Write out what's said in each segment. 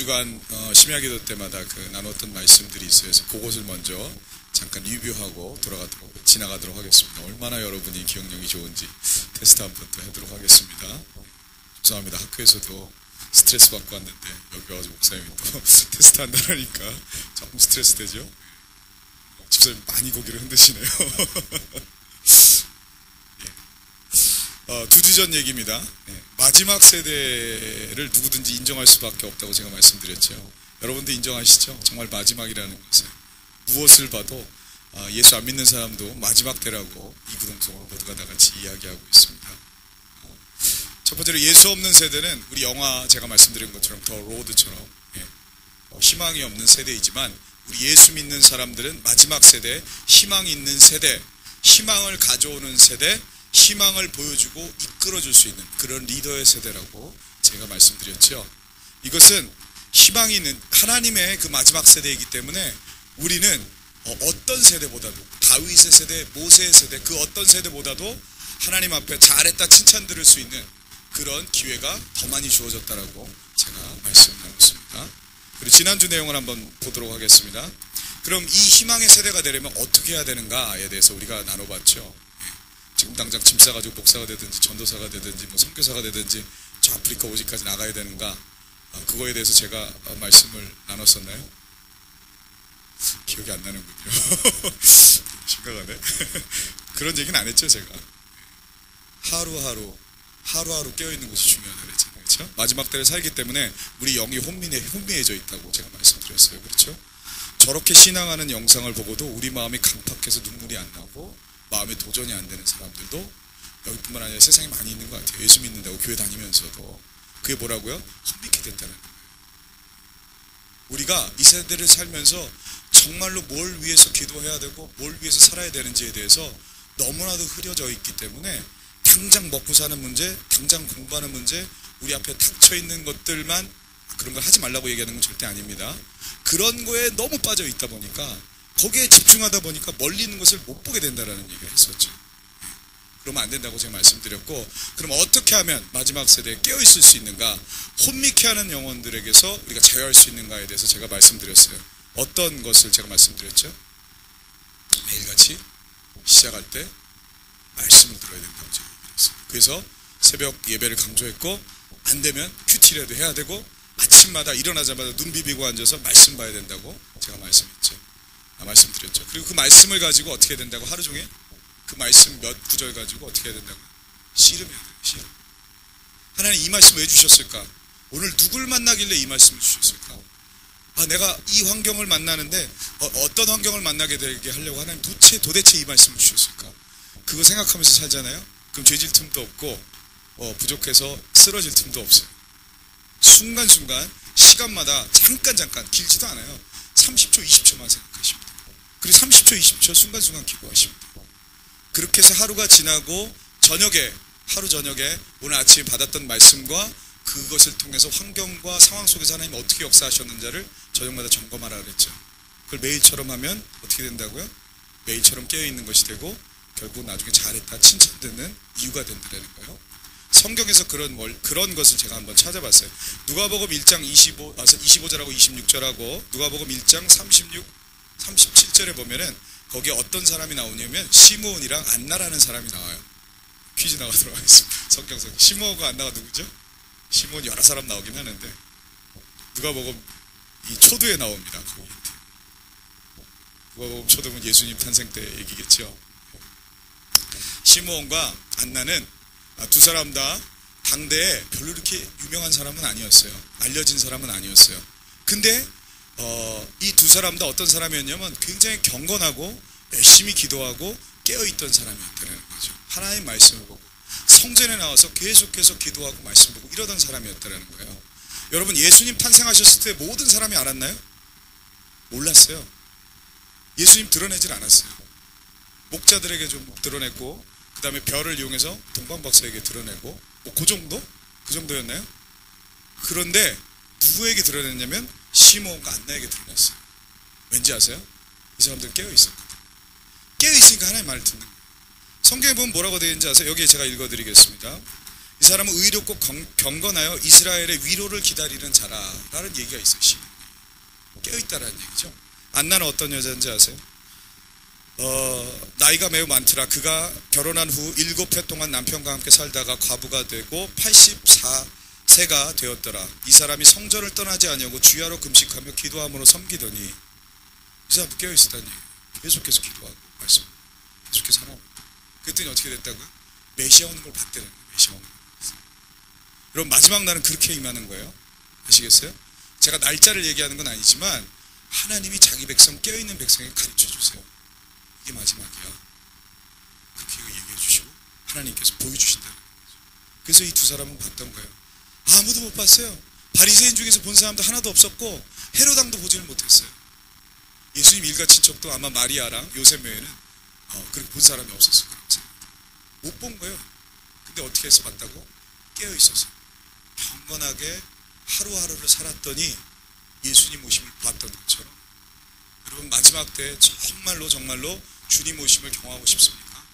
주간 심야기도 때마다 나눴던 말씀들이 있어요. 그래서 그것을 먼저 잠깐 리뷰하고 지나가도록 하겠습니다. 얼마나 여러분이 기억력이 좋은지 테스트 한번 또 하도록 하겠습니다. 죄송합니다. 학교에서도 스트레스 받고 왔는데 여기 와서 목사님이 또 테스트 한다니까 조금 스트레스 되죠? 집사님 많이 고개를 흔드시네요. 두 주 전 얘기입니다. 마지막 세대를 누구든지 인정할 수밖에 없다고 제가 말씀드렸죠. 여러분도 인정하시죠? 정말 마지막이라는 것을. 무엇을 봐도 예수 안 믿는 사람도 마지막 때라고 이구동성으로 모두가 다 같이 이야기하고 있습니다. 첫 번째로 예수 없는 세대는 우리 영화 제가 말씀드린 것처럼 더 로드처럼 희망이 없는 세대이지만 우리 예수 믿는 사람들은 마지막 세대, 희망이 있는 세대, 희망을 가져오는 세대, 희망을 보여주고 이끌어줄 수 있는 그런 리더의 세대라고 제가 말씀드렸죠. 이것은 희망이 있는 하나님의 그 마지막 세대이기 때문에 우리는 어떤 세대보다도 다윗의 세대, 모세의 세대 그 어떤 세대보다도 하나님 앞에 잘했다 칭찬 들을 수 있는 그런 기회가 더 많이 주어졌다라고 제가 말씀을 나눴습니다. 그리고 지난주 내용을 한번 보도록 하겠습니다. 그럼 이 희망의 세대가 되려면 어떻게 해야 되는가에 대해서 우리가 나눠봤죠. 지금 당장 짐 싸가지고 목사가 되든지 전도사가 되든지 선교사가 되든지 저 아프리카 오지까지 나가야 되는가, 그거에 대해서 제가 말씀을 나눴었나요? 기억이 안 나는군요. 심각하네. 그런 얘기는 안 했죠. 제가 하루하루 깨어있는 것이 중요하다고 그랬잖아요. 그렇죠? 마지막 때를 살기 때문에 우리 영이 혼미해져 있다고 제가 말씀드렸어요. 그렇죠? 저렇게 신앙하는 영상을 보고도 우리 마음이 강팍해서 눈물이 안 나고 마음에 도전이 안 되는 사람들도 여기뿐만 아니라 세상에 많이 있는 것 같아요. 예수 믿는다고 교회 다니면서도. 그게 뭐라고요? 혼미케 됐다는 거예요. 우리가 이 세대를 살면서 정말로 뭘 위해서 기도해야 되고 뭘 위해서 살아야 되는지에 대해서 너무나도 흐려져 있기 때문에 당장 먹고 사는 문제, 당장 공부하는 문제, 우리 앞에 닥쳐있는 것들만, 그런 걸 하지 말라고 얘기하는 건 절대 아닙니다. 그런 거에 너무 빠져 있다 보니까 거기에 집중하다 보니까 멀리 있는 것을 못 보게 된다라는 얘기를 했었죠. 그러면 안 된다고 제가 말씀드렸고, 그럼 어떻게 하면 마지막 세대에 깨어있을 수 있는가, 혼미케 하는 영혼들에게서 우리가 자유할 수 있는가에 대해서 제가 말씀드렸어요. 어떤 것을 제가 말씀드렸죠? 매일같이 시작할 때 말씀을 들어야 된다고 제가 얘기했어요. 그래서 새벽 예배를 강조했고, 안 되면 큐티라도 해야 되고, 아침마다 일어나자마자 눈 비비고 앉아서 말씀 봐야 된다고 제가 말씀드렸죠. 그리고 그 말씀을 가지고 어떻게 해야 된다고, 하루 종일 그 말씀 몇 구절 가지고 어떻게 해야 된다고? 씨름해야 돼요. 씨름. 하나님 이 말씀 왜 주셨을까? 오늘 누굴 만나길래 이 말씀을 주셨을까? 내가 이 환경을 만나는데 어떤 환경을 만나게 되게 하려고 하나님 도대체 이 말씀을 주셨을까? 그거 생각하면서 살잖아요. 그럼 죄질 틈도 없고 부족해서 쓰러질 틈도 없어요. 순간순간 시간마다 잠깐 길지도 않아요. 30초 20초만 생각하십니다. 그리고 30초 20초 순간순간 기도하십니다. 그렇게 해서 하루가 지나고 하루 저녁에 오늘 아침에 받았던 말씀과 그것을 통해서 환경과 상황 속에서 하나님 어떻게 역사하셨는지를 저녁마다 점검하라 그랬죠. 그걸 매일처럼 하면 어떻게 된다고요? 매일처럼 깨어있는 것이 되고 결국 나중에 잘했다 칭찬 듣는 이유가 된다는 거예요. 성경에서 그런 것을 제가 한번 찾아봤어요. 누가복음 1장 25절하고 26절하고 누가복음 1장 37절에 보면은 거기에 어떤 사람이 나오냐면 시므온이랑 안나라는 사람이 나와요. 퀴즈 나가도록 하겠습니다. 성경상 시므온과 안나가 누구죠? 시므온 여러 사람 나오긴 하는데 누가복음 이 초두에 나옵니다. 누가복음 초두는 예수님 탄생 때 얘기겠죠. 시므온과 안나는 두 사람 다 당대에 별로 이렇게 유명한 사람은 아니었어요. 알려진 사람은 아니었어요. 근데 이 두 사람 다 어떤 사람이었냐면 굉장히 경건하고 열심히 기도하고 깨어있던 사람이었다는 거죠. 하나님 말씀을 보고 성전에 나와서 계속해서 기도하고 말씀 보고 이러던 사람이었다는 거예요. 여러분 예수님 탄생하셨을 때 모든 사람이 알았나요? 몰랐어요. 예수님 드러내질 않았어요. 목자들에게 좀 드러냈고 그 다음에 별을 이용해서 동방박사에게 드러내고 그 정도였나요? 그런데 누구에게 드러냈냐면 시므온과 안나에게 드러냈어요. 왠지 아세요? 이 사람들은 깨어있었거든. 깨어있으니까 하나님의 말을 듣는 거예요. 성경에 보면 뭐라고 되어 있는지 아세요? 여기에 제가 읽어드리겠습니다. 이 사람은 의롭고 경건하여 이스라엘의 위로를 기다리는 자라라는 얘기가 있어요. 깨어있다라는 얘기죠. 안나는 어떤 여자인지 아세요? 나이가 매우 많더라. 그가 결혼한 후 7해 동안 남편과 함께 살다가 과부가 되고 84세가 되었더라. 이 사람이 성전을 떠나지 아니하고 주야로 금식하며 기도함으로 섬기더니 이 사람 깨어있었다니 계속해서 기도하고 말씀 계속해서 하나님. 그랬더니 어떻게 됐다고요? 메시아 오는 걸 봤다는 거예요. 메시아 오는 걸 봤어요. 여러분 마지막 날은 그렇게 임하는 거예요. 아시겠어요? 제가 날짜를 얘기하는 건 아니지만 하나님이 자기 백성 깨어있는 백성에게 가르쳐 주세요. 이게 마지막이야. 그렇게 얘기해 주시고 하나님께서 보여주신다는 거죠. 그래서 이 두 사람은 봤던 거예요. 아무도 못 봤어요. 바리새인 중에서 본 사람도 하나도 없었고 헤로당도 보지를 못했어요. 예수님 일가 친척도 아마 마리아랑 요셉 외에는 그렇게 본 사람이 없었어요. 못 본 거예요. 근데 어떻게 해서 봤다고? 깨어 있었어요. 경건하게 하루하루를 살았더니 예수님 오심을 봤던 것처럼 여러분 마지막 때 정말로 주님 오심을 경험하고 싶습니까?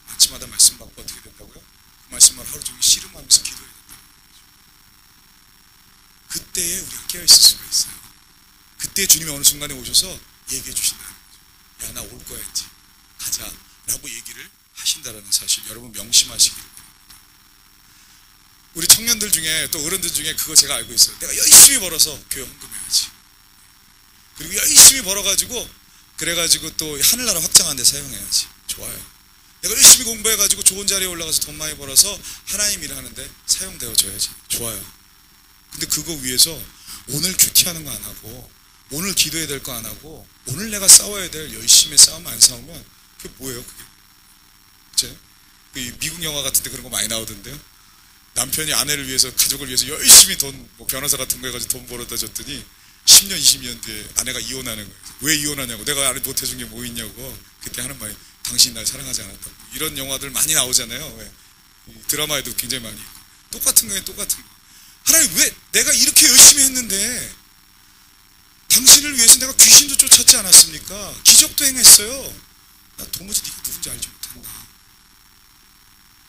아침마다 말씀 받고 어떻게 된다고요? 그 말씀을 하루 종일 씨름하면서 기도해야 된다는 거죠. 그때에 우리가 깨어 있을 수가 있어요. 그때 주님이 어느 순간에 오셔서 얘기해 주신다는 거죠. 야, 나 올 거야 이제 가자 라고 얘기를 하신다라는 사실 여러분 명심하시기를 바랍니다. 우리 청년들 중에 또 어른들 중에 그거 제가 알고 있어요. 내가 열심히 벌어서 교회 헌금해야지. 그리고 열심히 벌어가지고 그래가지고 또 하늘나라 확장하는 데 사용해야지. 좋아요. 내가 열심히 공부해가지고 좋은 자리에 올라가서 돈 많이 벌어서 하나님 일하는데 사용되어져야지. 좋아요. 근데 그거 위해서 오늘 큐티하는 거 안 하고 오늘 기도해야 될 거 안 하고 오늘 내가 싸워야 될 열심히 싸움 안 싸우면 그게 뭐예요 그게? 그치? 미국 영화 같은 데 그런 거 많이 나오던데요. 남편이 아내를 위해서 가족을 위해서 열심히 돈 변호사 같은 거 해가지고 돈 벌어다 줬더니 10년 20년 뒤에 아내가 이혼하는 거예요. 왜 이혼하냐고. 내가 아내 못 해준 게 뭐 있냐고. 그때 하는 말이 당신이 날 사랑하지 않았다고. 이런 영화들 많이 나오잖아요. 왜? 드라마에도 굉장히 많이 있고. 똑같은 거예요. 똑같은 거. 하나님 왜 내가 이렇게 열심히 했는데 당신을 위해서 내가 귀신도 쫓았지 않았습니까? 기적도 행했어요. 나 도무지 네가 누군지 알지 못한다.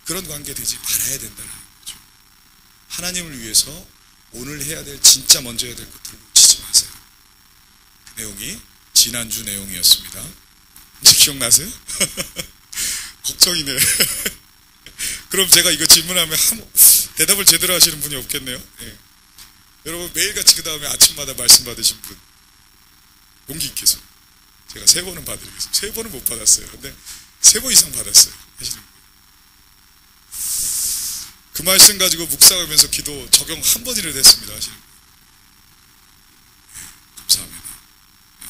그런 관계 되지 말아야 된다는 거죠. 하나님을 위해서 오늘 해야 될 진짜 먼저 해야 될 것들을 놓치지 마세요. 그 내용이 지난주 내용이었습니다. 이제 기억나세요? 걱정이네. 그럼 제가 이거 질문하면 대답을 제대로 하시는 분이 없겠네요. 네. 여러분 매일같이 그 다음에 아침마다 말씀 받으신 분 용기 있게서 제가 3번은 받으리겠습니다. 3번은 못 받았어요. 근데 3번 이상 받았어요. 하시는 분. 그 말씀 가지고 묵상하면서 기도 적용 한 번이라도 했습니다. 하시는 분. 네, 감사합니다. 네.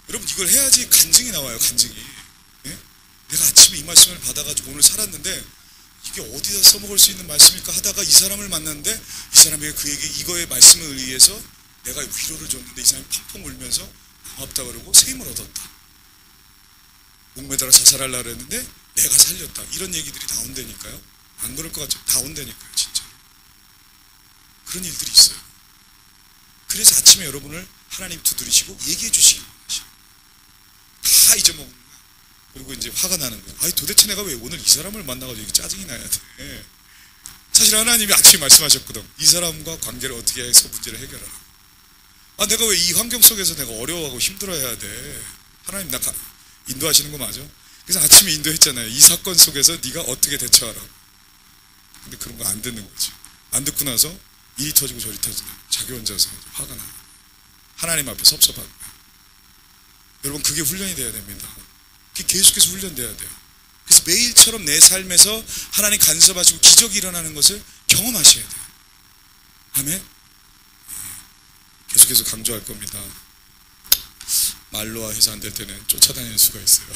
여러분 이걸 해야지 간증이 나와요. 간증이. 네? 내가 아침에 이 말씀을 받아가지고 오늘 살았는데 이게 어디다 써먹을 수 있는 말씀일까 하다가 이 사람을 만났는데 이 사람이 그에게 이거의 말씀을 의해서 내가 위로를 줬는데 이 사람이 펑펑 울면서 고맙다 그러고 새 힘을 얻었다. 목매달아 자살하려고 했는데 내가 살렸다. 이런 얘기들이 나온다니까요. 안 그럴 것 같죠? 나온다니까요. 진짜. 그런 일들이 있어요. 그래서 아침에 여러분을 하나님 두드리시고 얘기해 주시기 원하시고 다 잊어먹는 거야. 그리고 이제 화가 나는 거야. 아니 도대체 내가 왜 오늘 이 사람을 만나가지고 이렇게 짜증이 나야 돼. 사실 하나님이 아침에 말씀하셨거든. 이 사람과 관계를 어떻게 해서 문제를 해결하라. 아 내가 왜 이 환경 속에서 내가 어려워하고 힘들어해야 돼. 하나님 나 인도하시는 거 맞아? 그래서 아침에 인도했잖아요. 이 사건 속에서 네가 어떻게 대처하라고. 근데 그런 거 안 듣는 거지. 안 듣고 나서 이리 터지고 저리 터지고 자기 혼자서 화가 나. 하나님 앞에 섭섭한 거야. 여러분 그게 훈련이 돼야 됩니다. 그게 계속해서 훈련돼야 돼요. 그래서 매일처럼 내 삶에서 하나님 간섭하시고 기적이 일어나는 것을 경험하셔야 돼요. 아멘? 계속해서 강조할 겁니다. 말로 해서 안 될 때는 쫓아다니는 수가 있어요.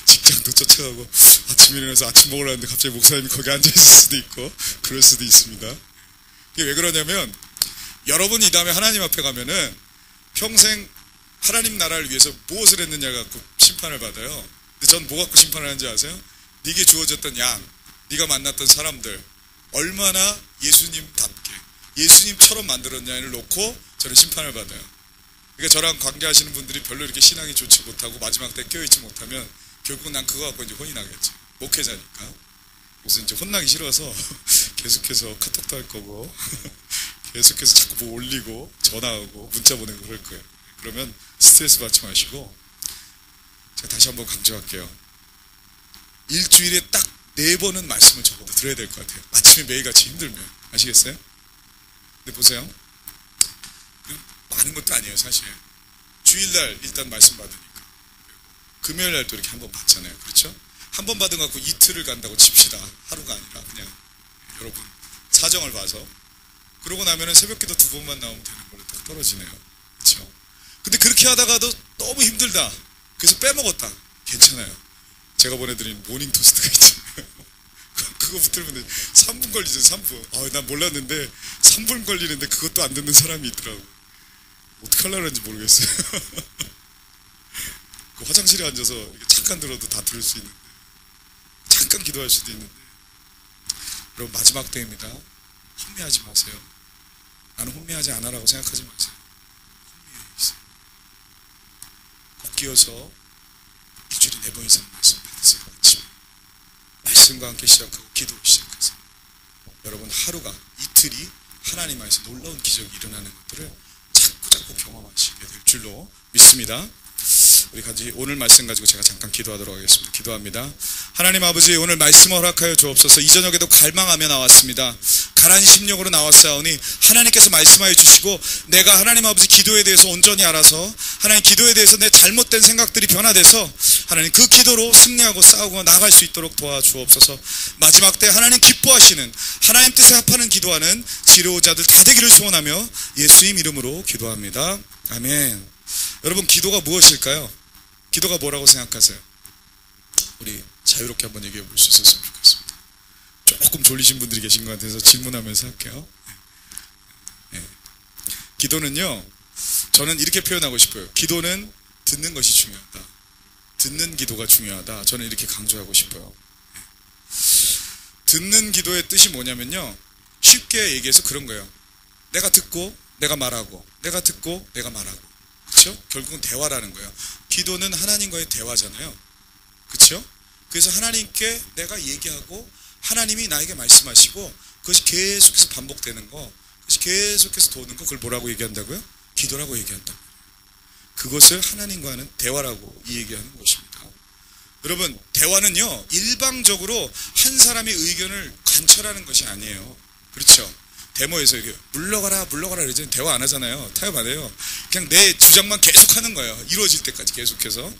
직장도 쫓아가고 아침에 일어나서 아침 먹으러 하는데 갑자기 목사님이 거기 앉아있을 수도 있고 그럴 수도 있습니다. 이게 왜 그러냐면 여러분이 이 다음에 하나님 앞에 가면은 평생 하나님 나라를 위해서 무엇을 했느냐 갖고 심판을 받아요. 근데 전 뭐 갖고 심판을 하는지 아세요? 네게 주어졌던 양, 네가 만났던 사람들 얼마나 예수님답게 예수님처럼 만들었냐를 놓고 저는 심판을 받아요. 그러니까 저랑 관계하시는 분들이 별로 이렇게 신앙이 좋지 못하고 마지막 때 껴있지 못하면 결국 난 그거 갖고 이제 혼이 나겠지. 목회자니까. 그래서 이제 혼나기 싫어서 계속해서 카톡도 할 거고 계속해서 자꾸 뭐 올리고 전화하고 문자 보내고 그럴 거예요. 그러면 스트레스 받지 마시고 제가 다시 한번 강조할게요. 일주일에 딱 4번은 말씀을 적어도 들어야 될 것 같아요. 아침에 매일같이 힘들면. 아시겠어요? 근데 보세요. 많은 것도 아니에요, 사실. 주일날 일단 말씀 받으니까. 금요일날 또 이렇게 한 번 받잖아요. 그렇죠? 한 번 받은 것 갖고 이틀을 간다고 칩시다. 하루가 아니라 그냥 여러분 사정을 봐서. 그러고 나면은 새벽기도 2번만 나오면 되는 걸로 딱 떨어지네요. 그렇죠? 근데 그렇게 하다가도 너무 힘들다. 그래서 빼먹었다. 괜찮아요. 제가 보내드린 모닝 토스트가 있잖아요. 그거 붙들면 3분 걸리죠, 3분. 난 몰랐는데 3분 걸리는데 그것도 안 듣는 사람이 있더라고. 어떡하려고 하는지 모르겠어요. 그 화장실에 앉아서 잠깐 들어도 다 들을 수 있는데 잠깐 기도할 수도 있는데 여러분 마지막 때입니다. 혼미하지 마세요. 나는 혼미하지 않아라고 생각하지 마세요. 혼미해 있어요. 꼭 끼어서 일주일에 4번 이상 말씀 받으세요. 아침에 말씀과 함께 시작하고 기도 시작하세요. 여러분 하루가 이틀이 하나님 안에서 놀라운 기적이 일어나는 것들을 자꾸 경험하시게 될 줄로 믿습니다. 우리 같이 오늘 말씀 가지고 제가 잠깐 기도하도록 하겠습니다. 기도합니다. 하나님 아버지, 오늘 말씀을 허락하여 주옵소서. 이 저녁에도 갈망하며 나왔습니다. 가란 심령으로 나왔사오니 하나님께서 말씀하여 주시고 내가 하나님 아버지 기도에 대해서 온전히 알아서 하나님 기도에 대해서 내 잘못된 생각들이 변화돼서 하나님 그 기도로 승리하고 싸우고 나아갈 수 있도록 도와주옵소서. 마지막 때 하나님 기뻐하시는 하나님 뜻에 합하는 기도하는 지도자들 다 되기를 소원하며 예수님 이름으로 기도합니다. 아멘. 여러분 기도가 무엇일까요? 기도가 뭐라고 생각하세요? 우리 자유롭게 한번 얘기해 볼 수 있었으면 좋겠습니다. 조금 졸리신 분들이 계신 것 같아서 질문하면서 할게요. 네. 기도는요, 저는 이렇게 표현하고 싶어요. 기도는 듣는 것이 중요하다. 듣는 기도가 중요하다. 저는 이렇게 강조하고 싶어요. 듣는 기도의 뜻이 뭐냐면요, 쉽게 얘기해서 그런 거예요. 내가 듣고 내가 말하고 내가 듣고 내가 말하고. 그렇죠? 결국은 대화라는 거예요. 기도는 하나님과의 대화잖아요. 그렇죠? 그래서 하나님께 내가 얘기하고 하나님이 나에게 말씀하시고 그것이 계속해서 반복되는 거, 그것이 계속해서 도는 거, 그걸 뭐라고 얘기한다고요? 기도라고 얘기한다고요. 그것을 하나님과 하는 대화라고 얘기하는 것입니다. 여러분, 대화는요, 일방적으로 한 사람의 의견을 관철하는 것이 아니에요. 그렇죠? 데모에서 이렇게 물러가라 이러지 대화 안 하잖아요. 타협 안 해요. 그냥 내 주장만 계속하는 거예요. 이루어질 때까지 계속해서.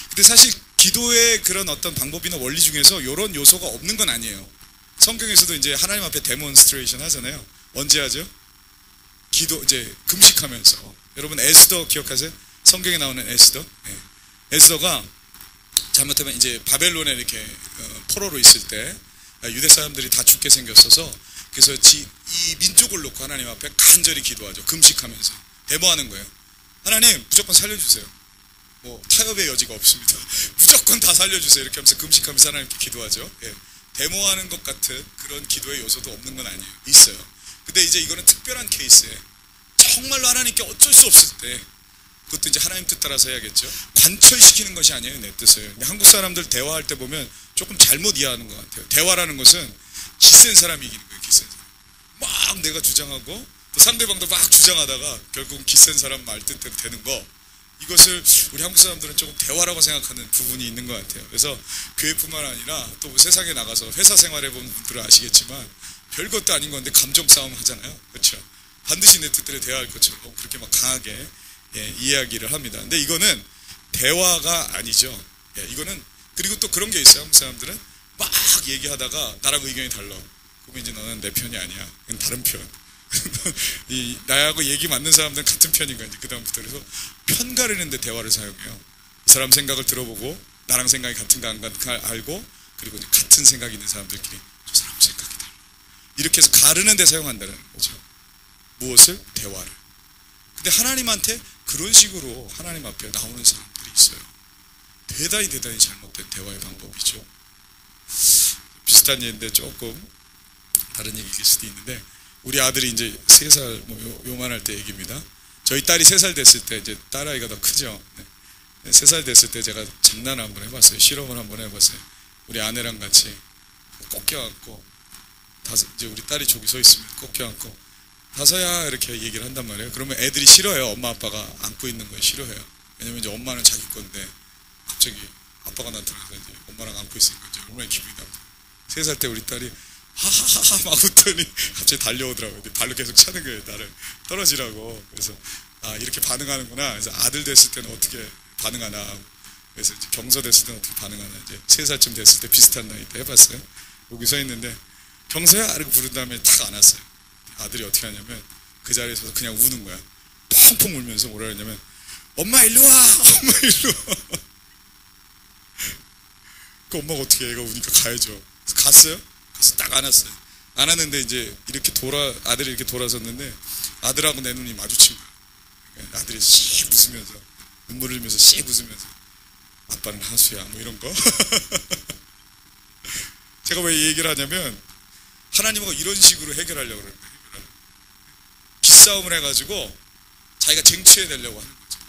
근데 사실 기도의 그런 어떤 방법이나 원리 중에서 이런 요소가 없는 건 아니에요. 성경에서도 이제 하나님 앞에 데몬스트레이션 하잖아요. 언제 하죠? 기도 이제 금식하면서. 여러분 에스더 기억하세요? 성경에 나오는 에스더. 네. 에스더가 잘못하면 이제 바벨론에 이렇게 포로로 있을 때 유대 사람들이 다 죽게 생겼어서 그래서 이 민족을 놓고 하나님 앞에 간절히 기도하죠. 금식하면서 데모하는 거예요. 하나님 무조건 살려주세요. 뭐 타협의 여지가 없습니다. 무조건 다 살려주세요. 이렇게 하면서 금식하면서 하나님께 기도하죠. 예. 데모하는 것 같은 그런 기도의 요소도 없는 건 아니에요. 있어요. 근데 이제 이거는 특별한 케이스에 정말로 하나님께 어쩔 수 없을 때 그것도 이제 하나님 뜻 따라서 해야겠죠. 관철시키는 것이 아니에요. 내 뜻을. 근데 한국 사람들 대화할 때 보면 조금 잘못 이해하는 것 같아요. 대화라는 것은 기센 사람이 이기는 거예요. 기센 사람. 막 내가 주장하고 또 상대방도 막 주장하다가 결국 기센 사람 말 뜻대로 되는 거. 이것을 우리 한국 사람들은 조금 대화라고 생각하는 부분이 있는 것 같아요. 그래서 교회뿐만 아니라 또 세상에 나가서 회사 생활해본 분들은 아시겠지만 별것도 아닌 건데 감정 싸움 하잖아요. 그렇죠? 반드시 내 뜻대로 대화할 것처럼 그렇게 막 강하게 이야기를 합니다. 근데 이거는 대화가 아니죠. 이거는 그리고 또 그런 게 있어요. 한국 사람들은 막 얘기하다가 나랑 의견이 달라. 그러면 이제 너는 내 편이 아니야. 이건 다른 편. 나하고 얘기 맞는 사람들은 같은 편인가 이제 그 다음부터. 그래서 편 가르는데 대화를 사용해요. 이 사람 생각을 들어보고 나랑 생각이 같은가 안 같은가 알고 그리고 이제 같은 생각이 있는 사람들끼리 저 사람 생각이 달라. 이렇게 해서 가르는데 사용한다는 거죠. 무엇을? 대화를. 근데 하나님한테 그런 식으로 하나님 앞에 나오는 사람들이 있어요. 대단히 잘못된 대화의 방법이죠. 비슷한 얘기인데 조금 다른 얘기일 수도 있는데 우리 아들이 이제 3살 뭐 요만할 때 얘기입니다. 저희 딸이 3살 됐을 때 이제 딸아이가 더 크죠. 3살 됐을 때 제가 장난을 한번 해봤어요. 실험을 한번 해봤어요. 우리 아내랑 같이 꼭 껴안고, 이제 우리 딸이 저기 서 있으면 꼭 껴안고, 다서야 이렇게 얘기를 한단 말이에요. 그러면 애들이 싫어해요. 엄마 아빠가 안고 있는 걸 싫어해요. 왜냐면 이제 엄마는 자기 건데 갑자기 아빠가 나타나서 이제 엄마랑 안고 있으니까 이제 얼마나 기분이 나쁘죠. 3살 때 우리 딸이 하하하하 막 웃더니 갑자기 달려오더라고요. 발로 계속 차는 거예요. 나를 떨어지라고. 그래서 아, 이렇게 반응하는구나. 그래서 아들 됐을 때는 어떻게 반응하나. 그래서 이제 경서 됐을 때는 어떻게 반응하나. 이제 3살쯤 됐을 때 비슷한 나이 때 해봤어요. 여기 서 있는데 경서야 이렇게 부른 다음에 탁 안았어요. 아들이 어떻게 하냐면 그 자리에 서서 그냥 우는 거야. 펑펑 울면서 뭐라 그러냐면 엄마 일로 와! 엄마 일로 와! 그 엄마가 어떻게 애가 우니까 가야죠. 그래서 갔어요. 가서 딱 안았어요. 안았는데 이제 이렇게 아들이 이렇게 돌아섰는데 아들하고 내 눈이 마주친 거야. 아들이 씩 웃으면서 눈물을 흘리면서 씩 웃으면서 아빠는 하수야 뭐 이런 거. 제가 왜 이 얘기를 하냐면 하나님하고 이런 식으로 해결하려고 그러는 거예요. 기싸움을 해가지고 자기가 쟁취해내려고 하는 거죠.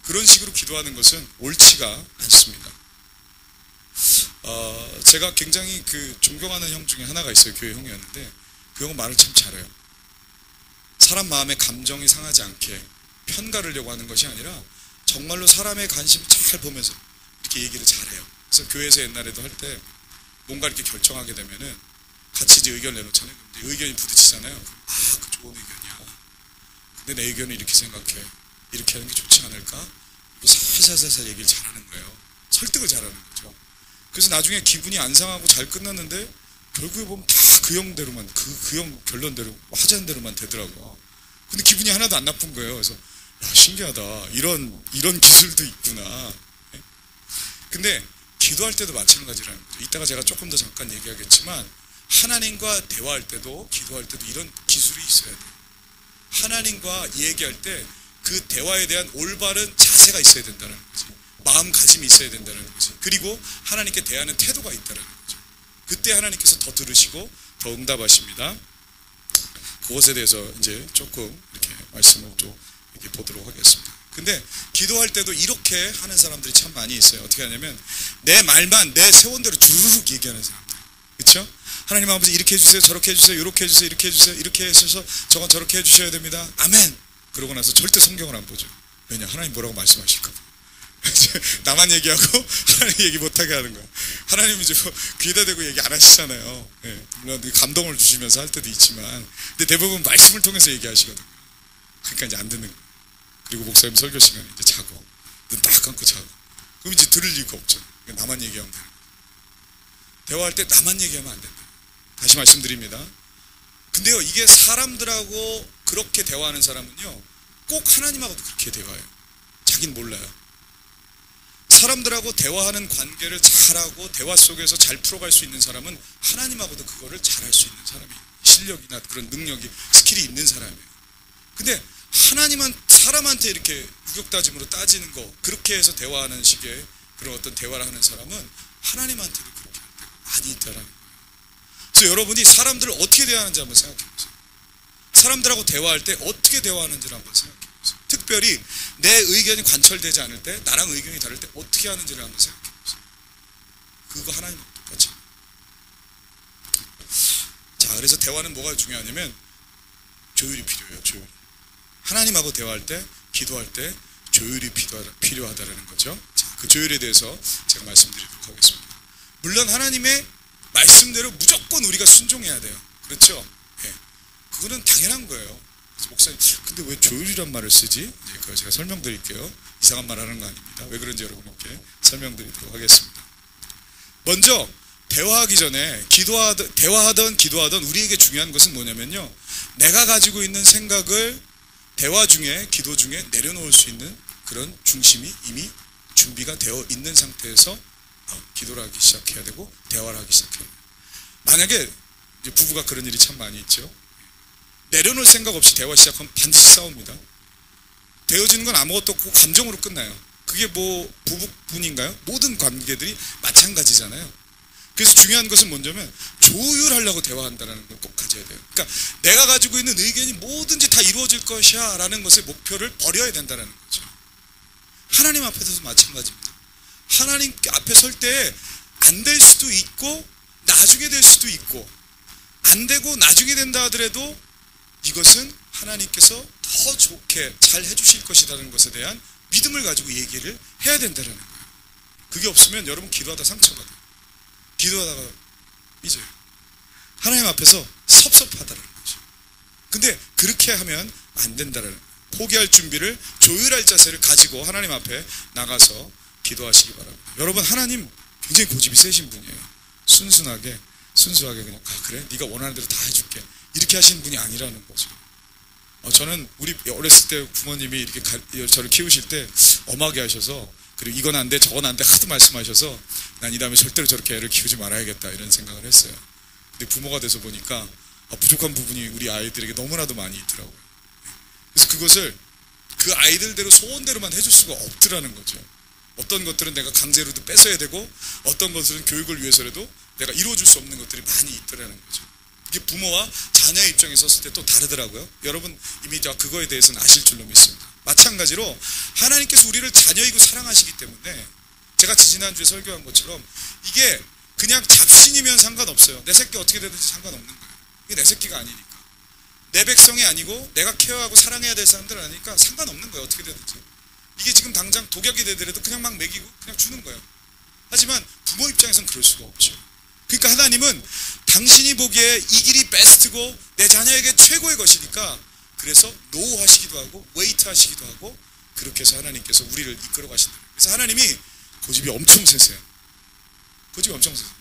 그런 식으로 기도하는 것은 옳지가 않습니다. 제가 굉장히 존경하는 형 중에 하나가 있어요. 교회 형이었는데 그 형은 말을 참 잘해요. 사람 마음에 감정이 상하지 않게 편가르려고 하는 것이 아니라 정말로 사람의 관심을 잘 보면서 이렇게 얘기를 잘해요. 그래서 교회에서 옛날에도 할 때 뭔가 이렇게 결정하게 되면은 같이 이제 의견을 내놓잖아요. 근데 의견이 부딪히잖아요. 아, 그 좋은 의견이야. 근데 내 의견은 이렇게 생각해. 이렇게 하는 게 좋지 않을까? 살살살살 얘기를 잘하는 거예요. 설득을 잘하는 거죠. 그래서 나중에 기분이 안 상하고 잘 끝났는데 결국에 보면 다 그 형대로만 그 형 결론대로 하자는 대로만 되더라고요. 근데 기분이 하나도 안 나쁜 거예요. 그래서 야, 신기하다. 이런 기술도 있구나. 근데 기도할 때도 마찬가지라는 거죠. 이따가 제가 조금 더 잠깐 얘기하겠지만 하나님과 대화할 때도 기도할 때도 이런 기술이 있어야 돼요. 하나님과 얘기할 때 그 대화에 대한 올바른 자세가 있어야 된다는 거지. 마음가짐이 있어야 된다는 거지. 그리고 하나님께 대하는 태도가 있다는 거죠. 그때 하나님께서 더 들으시고 더 응답하십니다. 그것에 대해서 이제 조금 이렇게 말씀을 좀 이렇게 보도록 하겠습니다. 근데 기도할 때도 이렇게 하는 사람들이 참 많이 있어요. 어떻게 하냐면 내 말만 내 세원대로 주르륵 얘기하는 사람들. 그렇죠? 하나님 아버지 이렇게 해주세요. 저렇게 해주세요. 이렇게 해주세요. 이렇게 해주세요. 이렇게 해주셔서 저건 저렇게 해주셔야 됩니다. 아멘. 그러고 나서 절대 성경을 안 보죠. 왜냐? 하나님 뭐라고 말씀하실까 봐. 나만 얘기하고 하나님 얘기 못하게 하는 거야. 하나님은 이제 귀에다 대고 얘기 안 하시잖아요. 네, 물론 감동을 주시면서 할 때도 있지만 근데 대부분 말씀을 통해서 얘기하시거든요. 그러니까 이제 안 듣는 거예요. 그리고 목사님 설교 시간에 이제 자고 눈 딱 감고 자고 그럼 이제 들을 이유가 없죠. 그러니까 나만 얘기하면 돼요. 대화할 때 나만 얘기하면 안 된다. 다시 말씀드립니다. 근데요, 이게 사람들하고 그렇게 대화하는 사람은요, 꼭 하나님하고도 그렇게 대화해요. 자긴 몰라요. 사람들하고 대화하는 관계를 잘하고 대화 속에서 잘 풀어갈 수 있는 사람은 하나님하고도 그거를 잘할 수 있는 사람이에요. 실력이나 그런 능력이, 스킬이 있는 사람이에요. 근데 하나님은 사람한테 이렇게 유격다짐으로 따지는 거, 그렇게 해서 대화하는 식의 그런 어떤 대화를 하는 사람은 하나님한테도 그렇게 할 때가 많이 있다라는 거예요. 그래서 여러분이 사람들을 어떻게 대하는지 한번 생각해 보세요. 사람들하고 대화할 때 어떻게 대화하는지를 한번 생각해 보세요. 특별히 내 의견이 관철되지 않을 때, 나랑 의견이 다를 때 어떻게 하는지를 한번 생각해 보세요. 그거 하나님하고 똑같이. 자, 그래서 대화는 뭐가 중요하냐면 조율이 필요해요. 조율. 하나님하고 대화할 때, 기도할 때 조율이 필요하다는 거죠. 자, 그 조율에 대해서 제가 말씀드리도록 하겠습니다. 물론 하나님의 말씀대로 무조건 우리가 순종해야 돼요. 그렇죠? 네. 그거는 당연한 거예요. 그래서 목사님, 근데 왜 조율이란 말을 쓰지? 그걸 제가 설명드릴게요. 이상한 말 하는 거 아닙니다. 왜 그런지 여러분께 설명드리도록 하겠습니다. 먼저 대화하기 전에 대화하던 기도하던 우리에게 중요한 것은 뭐냐면요, 내가 가지고 있는 생각을 대화 중에, 기도 중에 내려놓을 수 있는 그런 중심이 이미 준비가 되어 있는 상태에서 기도를 하기 시작해야 되고 대화를 하기 시작해야 돼요. 만약에 이제 부부가 그런 일이 참 많이 있죠. 내려놓을 생각 없이 대화 시작하면 반드시 싸웁니다. 되어지는 건 아무것도 없고 감정으로 끝나요. 그게 뭐 부부뿐인가요? 모든 관계들이 마찬가지잖아요. 그래서 중요한 것은 뭐냐면 조율하려고 대화한다는 걸 꼭 가져야 돼요. 그러니까 내가 가지고 있는 의견이 뭐든지 다 이루어질 것이야 라는 것의 목표를 버려야 된다는 거죠. 하나님 앞에서도 마찬가지입니다. 하나님 앞에 설 때 안 될 수도 있고 나중에 될 수도 있고, 안 되고 나중에 된다 하더라도 이것은 하나님께서 더 좋게 잘 해주실 것이라는 것에 대한 믿음을 가지고 얘기를 해야 된다는 거예요. 그게 없으면 여러분 기도하다 상처받아요. 기도하다가 삐져요. 하나님 앞에서 섭섭하다는 거죠. 근데 그렇게 하면 안 된다는 거예요. 포기할 준비를, 조율할 자세를 가지고 하나님 앞에 나가서 기도하시기 바랍니다. 여러분, 하나님 굉장히 고집이 세신 분이에요. 순수하게 그냥 그래? 네가 원하는 대로 다 해줄게, 이렇게 하시는 분이 아니라는 거죠. 저는 우리 어렸을 때 부모님이 이렇게 저를 키우실 때 엄하게 하셔서, 그리고 이건 안 돼 저건 안 돼 하도 말씀하셔서 난 이 다음에 절대로 저렇게 애를 키우지 말아야겠다 이런 생각을 했어요. 근데 부모가 돼서 보니까 부족한 부분이 우리 아이들에게 너무나도 많이 있더라고요. 그래서 그것을 그 아이들대로 소원대로만 해줄 수가 없더라는 거죠. 어떤 것들은 내가 강제로도 뺏어야 되고, 어떤 것들은 교육을 위해서라도 내가 이루어줄 수 없는 것들이 많이 있더라는 거죠. 이게 부모와 자녀의 입장에 섰을 때 또 다르더라고요. 여러분 이미 그거에 대해서는 아실 줄로 믿습니다. 마찬가지로 하나님께서 우리를 자녀이고 사랑하시기 때문에, 제가 지지난주에 설교한 것처럼 이게 그냥 잡신이면 상관없어요. 내 새끼 어떻게 되든지 상관없는 거예요. 이게 내 새끼가 아니니까. 내 백성이 아니고 내가 케어하고 사랑해야 될 사람들은 아니니까 상관없는 거예요. 어떻게 되든지. 이게 지금 당장 독약이 되더라도 그냥 막 먹이고 그냥 주는 거예요. 하지만 부모 입장에서는 그럴 수가 없죠. 그러니까 하나님은 당신이 보기에 이 길이 베스트고 내 자녀에게 최고의 것이니까, 그래서 노 하시기도 하고 웨이트 하시기도 하고, 그렇게 해서 하나님께서 우리를 이끌어 가신다. 그래서 하나님이 고집이 엄청 세세요. 고집이 엄청 세세요.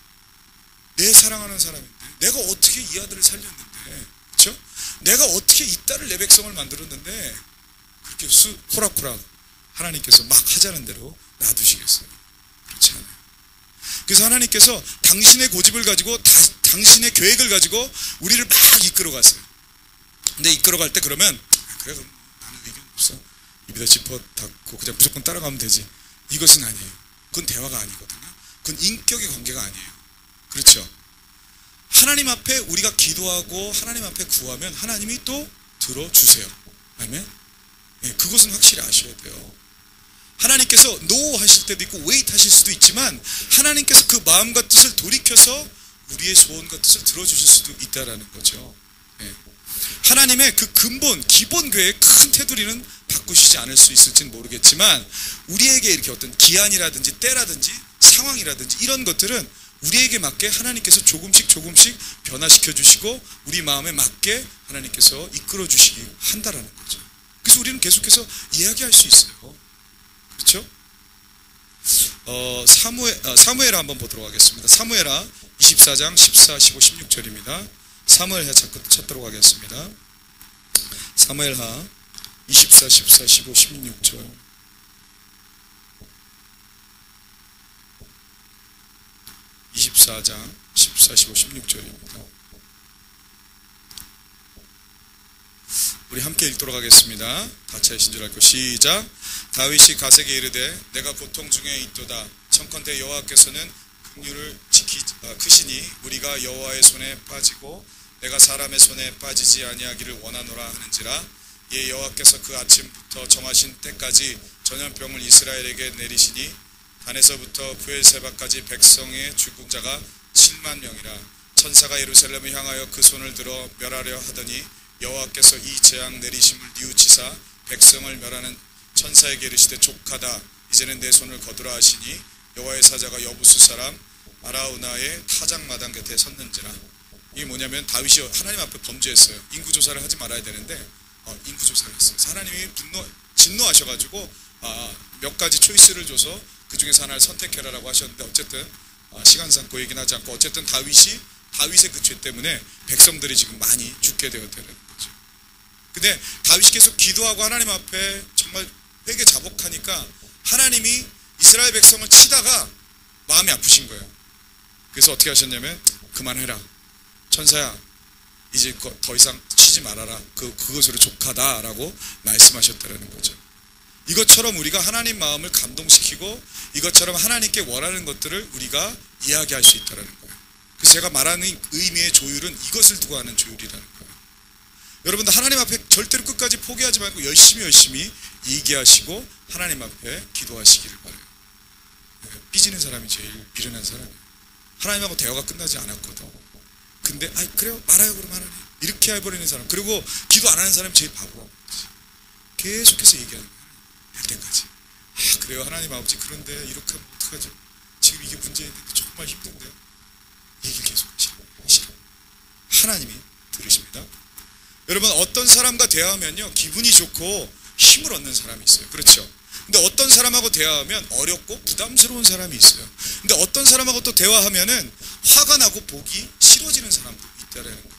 내 사랑하는 사람인데 내가 어떻게 이 아들을 살렸는데, 그렇죠? 내가 어떻게 이 딸을 내 백성을 만들었는데 그렇게 호락호락 하나님께서 막 하자는 대로 놔두시겠어요? 그렇지 않아요. 그래서 하나님께서 당신의 고집을 가지고 당신의 계획을 가지고 우리를 막 이끌어 가세요. 근데 이끌어 갈 때 그러면 그래, 그럼 나는 의견 없어, 입에다 짚어 닫고 그냥 무조건 따라가면 되지, 이것은 아니에요. 그건 대화가 아니거든요. 그건 인격의 관계가 아니에요. 그렇죠? 하나님 앞에 우리가 기도하고 하나님 앞에 구하면 하나님이 또 들어주세요. 아멘? 네, 그것은 확실히 아셔야 돼요. 하나님께서 노 하실 때도 있고 웨이트 하실 수도 있지만, 하나님께서 그 마음과 뜻을 돌이켜서 우리의 소원과 뜻을 들어주실 수도 있다라는 거죠. 네. 하나님의 그 근본, 기본 계획 큰 테두리는 바꾸시지 않을 수 있을지는 모르겠지만, 우리에게 이렇게 어떤 기한이라든지 때라든지 상황이라든지 이런 것들은 우리에게 맞게 하나님께서 조금씩 변화시켜 주시고 우리 마음에 맞게 하나님께서 이끌어 주시기 한다라는 거죠. 그래서 우리는 계속해서 이야기할 수 있어요. 그렇죠? 사무엘하 한번 보도록 하겠습니다. 사무엘하 24장 14, 15, 16절입니다. 사무엘하 찾도록 하겠습니다. 사무엘하 24, 14, 15, 16절. 24장 14, 15, 16절입니다. 우리 함께 읽도록 하겠습니다. 같이 하신 줄 알고 시작. 다윗이 가세게 이르되 내가 고통 중에 있도다. 청컨대 여호와께서는 긍휼을 크시니 우리가 여호와의 손에 빠지고 내가 사람의 손에 빠지지 아니하기를 원하노라 하는지라. 예, 여호와께서 그 아침부터 정하신 때까지 전염병을 이스라엘에게 내리시니 단에서부터 부엘세바까지 백성의 죽은 자가 7만 명이라. 천사가 예루살렘을 향하여 그 손을 들어 멸하려 하더니 여호와께서 이 재앙 내리심을 뉘우치사 백성을 멸하는 천사에게 이르시되 족하다. 이제는 내 손을 거두라 하시니 여호와의 사자가 여부수 사람 아라우나의 타작마당 곁에 섰는지라. 이게 뭐냐면 다윗이 하나님 앞에 범죄했어요. 인구조사를 하지 말아야 되는데 인구조사를 했어요. 하나님이 진노하셔가지고 몇 가지 초이스를 줘서 그 중에서 하나를 선택해라라고 하셨는데, 어쨌든 시간상 그 얘기는 하지 않고, 어쨌든 다윗의 그 죄 때문에 백성들이 지금 많이 죽게 되었다는 거죠. 근데 다윗이 계속 기도하고 하나님 앞에 정말 회개 자복하니까 하나님이 이스라엘 백성을 치다가 마음이 아프신 거예요. 그래서 어떻게 하셨냐면 그만해라. 천사야, 이제 더 이상 치지 말아라. 그것으로 족하다라고 말씀하셨다는 거죠. 이것처럼 우리가 하나님 마음을 감동시키고 이것처럼 하나님께 원하는 것들을 우리가 이야기할 수 있다는 거예요. 그래서 제가 말하는 의미의 조율은 이것을 두고 하는 조율이라는 거예요. 여러분들 하나님 앞에 절대로 끝까지 포기하지 말고 열심히 얘기하시고 하나님 앞에 기도하시기를 바라요. 삐지는 사람이 제일 미련한 사람이에요. 하나님하고 대화가 끝나지 않았거든. 근데 그래요? 말아요. 그럼 하나님. 이렇게 해버리는 사람. 그리고 기도 안 하는 사람이 제일 바보라고 그러지. 계속해서 얘기하는 거야. 될 때까지. 그래요 하나님 아버지, 그런데 이렇게 하면 어떡하죠? 지금 이게 문제인데 정말 힘든데요. 얘기를 계속 하시라. 하나님이 들으십니다. 여러분, 어떤 사람과 대화하면요 기분이 좋고 힘을 얻는 사람이 있어요. 그렇죠? 근데 어떤 사람하고 대화하면 어렵고 부담스러운 사람이 있어요. 근데 어떤 사람하고 또 대화하면은 화가 나고 보기 싫어지는 사람도 있다라는 거예요.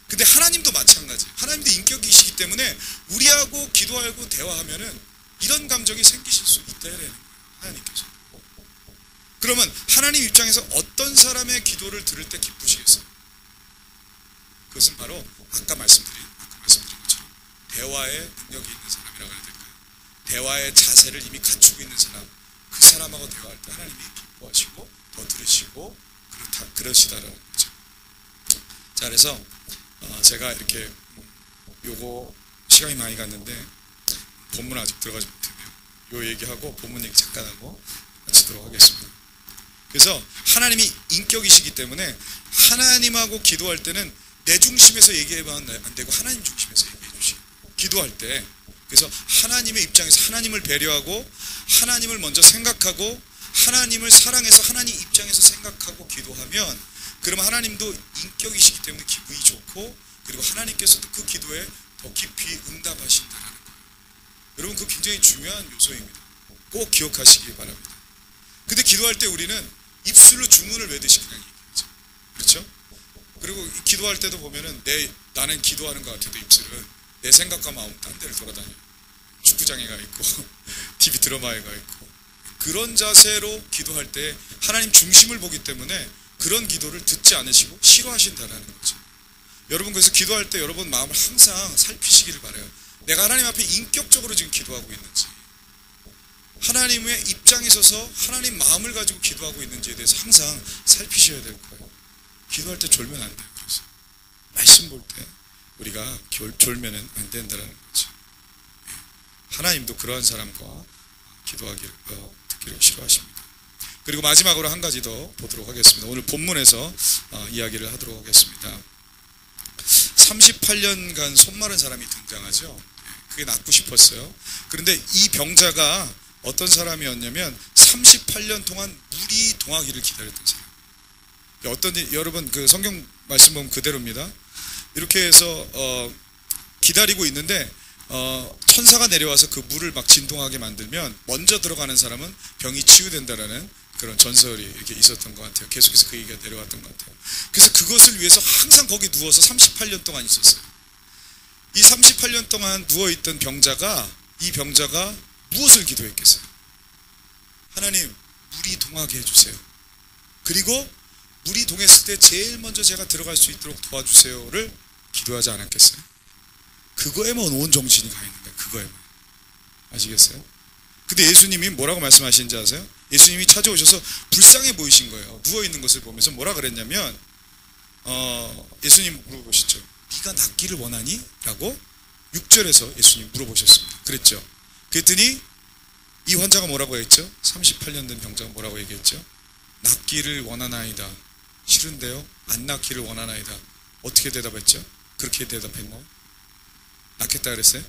근데 하나님도 마찬가지예요. 하나님도 인격이시기 때문에 우리하고 기도하고 대화하면은 이런 감정이 생기실 수 있다라는 거예요. 하나님께서. 그러면 하나님 입장에서 어떤 사람의 기도를 들을 때 기쁘시겠어요? 그것은 바로 아까 말씀드린 것처럼 대화의 능력이 있는 사람이라고 해야 될까요? 대화의 자세를 이미 갖추고 있는 사람, 그 사람하고 대화할 때 하나님이 기뻐하시고 더 들으시고 그러시다라는 거죠. 자, 그래서 제가 이렇게 요거 시간이 많이 갔는데 본문 아직 들어가지 못했네요. 요 얘기하고 본문 얘기 잠깐 하고 마치도록 하겠습니다. 그래서 하나님이 인격이시기 때문에 하나님하고 기도할 때는 내 중심에서 얘기해봐야 안 되고 하나님 중심에서 얘기해 주시고, 기도할 때 그래서 하나님의 입장에서 하나님을 배려하고 하나님을 먼저 생각하고 하나님을 사랑해서 하나님 입장에서 생각하고 기도하면, 그러면 하나님도 인격이시기 때문에 기분이 좋고, 그리고 하나님께서도 그 기도에 더 깊이 응답하신다는 거예요. 여러분, 그거 굉장히 중요한 요소입니다. 꼭 기억하시기 바랍니다. 근데 기도할 때 우리는 입술로 주문을 외듯이 그냥 얘기하죠. 그렇죠? 그리고 기도할 때도 보면은 나는 기도하는 것 같아도 입술은 내 생각과 마음 딴 데를 돌아다녀요. 축구장에 가 있고 TV 드라마에 가 있고. 그런 자세로 기도할 때 하나님 중심을 보기 때문에 그런 기도를 듣지 않으시고 싫어하신다는 거죠. 여러분, 그래서 기도할 때 여러분 마음을 항상 살피시기를 바라요. 내가 하나님 앞에 인격적으로 지금 기도하고 있는지, 하나님의 입장에 서서 하나님 마음을 가지고 기도하고 있는지에 대해서 항상 살피셔야 될 거예요. 기도할 때 졸면 안 돼요. 그래서 말씀 볼 때 우리가 졸면은 안 된다는 거죠. 하나님도 그러한 사람과 기도하기를 듣기를 싫어하십니다. 그리고 마지막으로 한 가지 더 보도록 하겠습니다. 오늘 본문에서 이야기를 하도록 하겠습니다. 38년간 손 마른 사람이 등장하죠. 그게 낫고 싶었어요. 그런데 이 병자가 어떤 사람이었냐면 38년 동안 물이 동하기를 기다렸던 사람. 여러분 그 성경 말씀 보면 그대로입니다. 이렇게 해서 기다리고 있는데 천사가 내려와서 그 물을 막 진동하게 만들면 먼저 들어가는 사람은 병이 치유된다라는 그런 전설이 이렇게 있었던 것 같아요. 계속해서 그 얘기가 내려왔던 것 같아요. 그래서 그것을 위해서 항상 거기 누워서 38년 동안 있었어요. 이 38년 동안 누워있던 이 병자가 무엇을 기도했겠어요? 하나님, 물이 동하게 해주세요. 그리고 물이 동했을 때 제일 먼저 제가 들어갈 수 있도록 도와주세요를 기도하지 않았겠어요? 그거에만 온 정신이 가 있는 거예요. 그거에만. 아시겠어요? 근데 예수님이 뭐라고 말씀하시는지 아세요? 예수님이 찾아오셔서 불쌍해 보이신 거예요. 누워있는 것을 보면서 뭐라 그랬냐면 예수님 물어보시죠. 네가 낫기를 원하니? 라고 6절에서 예수님 물어보셨습니다. 그랬죠. 그랬더니 이 환자가 뭐라고 했죠? 38년 된 병자가 뭐라고 얘기했죠? 낫기를 원하나이다. 싫은데요? 안 낫기를 원하나이다. 어떻게 대답했죠? 그렇게 대답했나요? 낫겠다 그랬어요?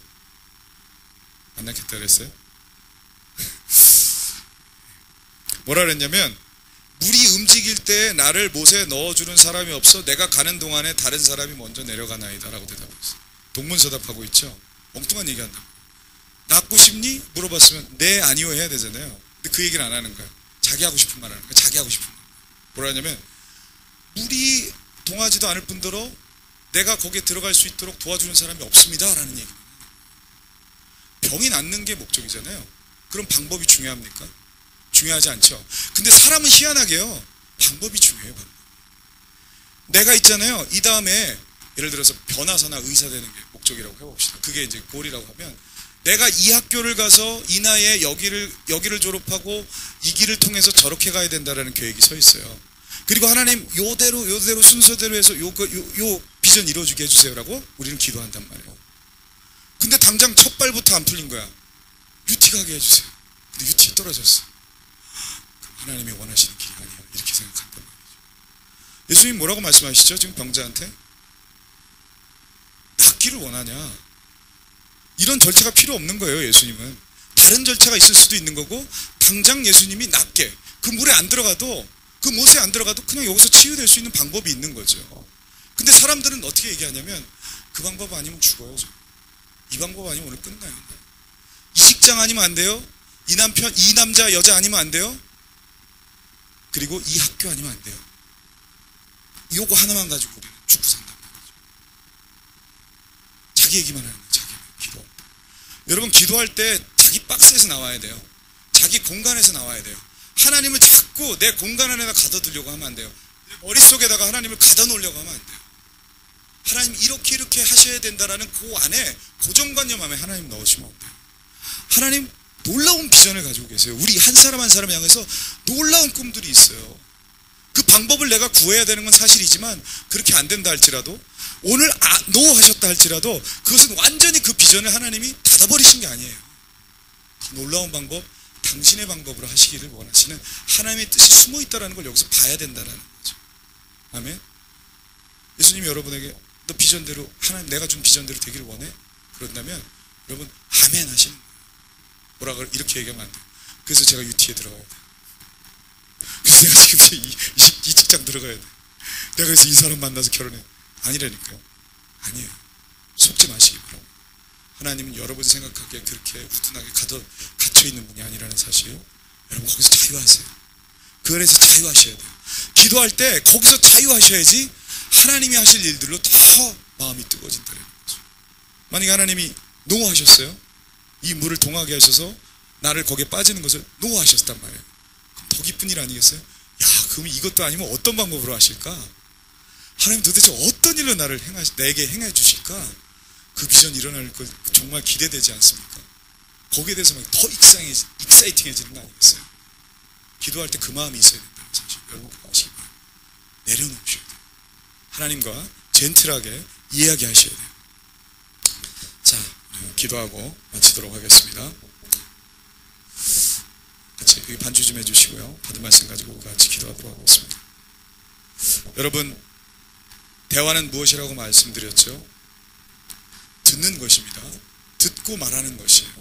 안 낫겠다 그랬어요? 뭐라 그랬냐면, 물이 움직일 때 나를 못에 넣어주는 사람이 없어 내가 가는 동안에 다른 사람이 먼저 내려가나이다 라고 대답했어요. 동문서답하고 있죠? 엉뚱한 얘기한다. 낫고 싶니? 물어봤으면 네, 아니요 해야 되잖아요. 근데 그 얘기를 안 하는 거예요. 자기 하고 싶은 말 하는 거예요. 자기 하고 싶은 말. 뭐라 하냐면, 물이 동하지도 않을 뿐더러 내가 거기에 들어갈 수 있도록 도와주는 사람이 없습니다 라는 얘기입니다. 병이 낫는 게 목적이잖아요. 그럼 방법이 중요합니까? 중요하지 않죠. 근데 사람은 희한하게요, 방법이 중요해요. 방법. 내가 있잖아요, 이 다음에 예를 들어서 변호사나 의사 되는 게 목적이라고 해봅시다. 그게 이제 골이라고 하면, 내가 이 학교를 가서 이 나이에 여기를 졸업하고 이 길을 통해서 저렇게 가야 된다라는 계획이 서 있어요. 그리고 하나님 요대로 순서대로 해서 요 비전 이루어지게 해주세요라고 우리는 기도한단 말이에요. 근데 당장 첫 발부터 안 풀린 거야. UT 가게 해주세요. 근데 UT 떨어졌어. 하나님이 원하시는 길이 아니야. 이렇게 생각해요. 예수님 뭐라고 말씀하시죠? 지금 병자한테 낫기를 원하냐? 이런 절차가 필요 없는 거예요. 예수님은 다른 절차가 있을 수도 있는 거고, 당장 예수님이 낫게, 그 물에 안 들어가도, 그 못에 안 들어가도 그냥 여기서 치유될 수 있는 방법이 있는 거죠. 근데 사람들은 어떻게 얘기하냐면, 그 방법 아니면 죽어요. 이 방법 아니면 오늘 끝나요. 이 직장 아니면 안 돼요. 이 남편, 이 남자, 여자 아니면 안 돼요. 그리고 이 학교 아니면 안 돼요. 요거 하나만 가지고 우리는 죽고 산단 말이죠. 자기 얘기만 하는 거예요. 자기 기도. 여러분, 기도할 때 자기 박스에서 나와야 돼요. 자기 공간에서 나와야 돼요. 하나님을 자꾸 내 공간 안에다 가둬두려고 하면 안 돼요. 내 머릿속에다가 하나님을 가둬 놓으려고 하면 안 돼요. 하나님 이렇게 하셔야 된다라는 그 안에 고정관념 안에 하나님 넣으시면 안 돼요. 하나님 놀라운 비전을 가지고 계세요. 우리 한 사람 한 사람 향해서 놀라운 꿈들이 있어요. 그 방법을 내가 구해야 되는 건 사실이지만, 그렇게 안 된다 할지라도, 오늘 노 하셨다 할지라도, 그것은 완전히 그 비전을 하나님이 닫아버리신 게 아니에요. 놀라운 방법, 당신의 방법으로 하시기를 원하시는 하나님의 뜻이 숨어 있다는 걸 여기서 봐야 된다는 거죠. 아멘. 예수님이 여러분에게 너 비전대로, 하나님 내가 준 비전대로 되기를 원해? 그런다면 여러분 아멘 하시는 거예요. 뭐라 이렇게 얘기하면 안 돼요. 그래서 제가 UT에 들어가야 돼요. 그래서 내가 지금 이 직장 들어가야 돼. 내가 그래서 이 사람 만나서 결혼해. 아니라니까요. 아니에요. 속지 마시기 바랍니다. 하나님은 여러분 생각하기에 그렇게 우둔하게 갇혀있는 분이 아니라는 사실, 여러분 거기서 자유하세요. 그 안에서 자유하셔야 돼요. 기도할 때 거기서 자유하셔야지 하나님이 하실 일들로 더 마음이 뜨거워진다는 거죠. 만약에 하나님이 노하셨어요. 이 물을 동하게 하셔서 나를 거기에 빠지는 것을 노하셨단 말이에요. 그럼 더 기쁜 일 아니겠어요? 야, 그럼 이것도 아니면 어떤 방법으로 하실까? 하나님 도대체 어떤 일로 내게 행해 주실까? 그 비전이 일어날 것 정말 기대되지 않습니까? 거기에 대해서 막 더 익사이팅해지는 거 아니겠어요? 기도할 때 그 마음이 있어야 된다는 사실, 여러분 그거 아시기 바랍니다. 내려놓으셔야 돼요. 하나님과 젠틀하게 이야기하셔야 돼요. 자, 기도하고 마치도록 하겠습니다. 같이 여기 반주 좀 해주시고요. 받은 말씀 가지고 같이 기도하도록 하겠습니다. 여러분, 대화는 무엇이라고 말씀드렸죠? 듣는 것입니다. 듣고 말하는 것이에요.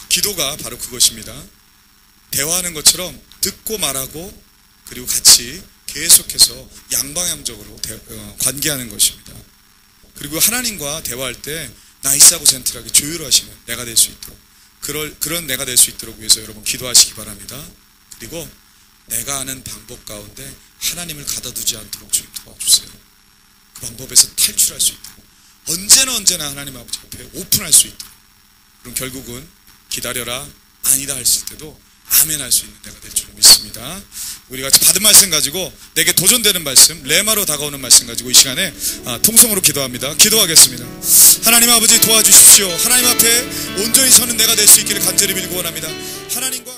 기도가 바로 그것입니다. 대화하는 것처럼 듣고 말하고, 그리고 같이 계속해서 양방향적으로 관계하는 것입니다. 그리고 하나님과 대화할 때 나이스하고 젠틀하게 조율하시는 내가 될 수 있도록, 그런 내가 될 수 있도록 위해서 여러분 기도하시기 바랍니다. 그리고 내가 아는 방법 가운데 하나님을 가둬두지 않도록 주님 도와주세요. 그 방법에서 탈출할 수 있도록, 언제나 하나님 아버지 앞에 오픈할 수 있도록, 그럼 결국은 기다려라, 아니다 했을 때도 아멘 할 수 있는 내가 될 줄 믿습니다. 우리 같이 받은 말씀 가지고, 내게 도전되는 말씀, 레마로 다가오는 말씀 가지고 이 시간에 통성으로 기도합니다. 기도하겠습니다. 하나님 아버지 도와주십시오. 하나님 앞에 온전히 서는 내가 될 수 있기를 간절히 빌고 원합니다. 하나님과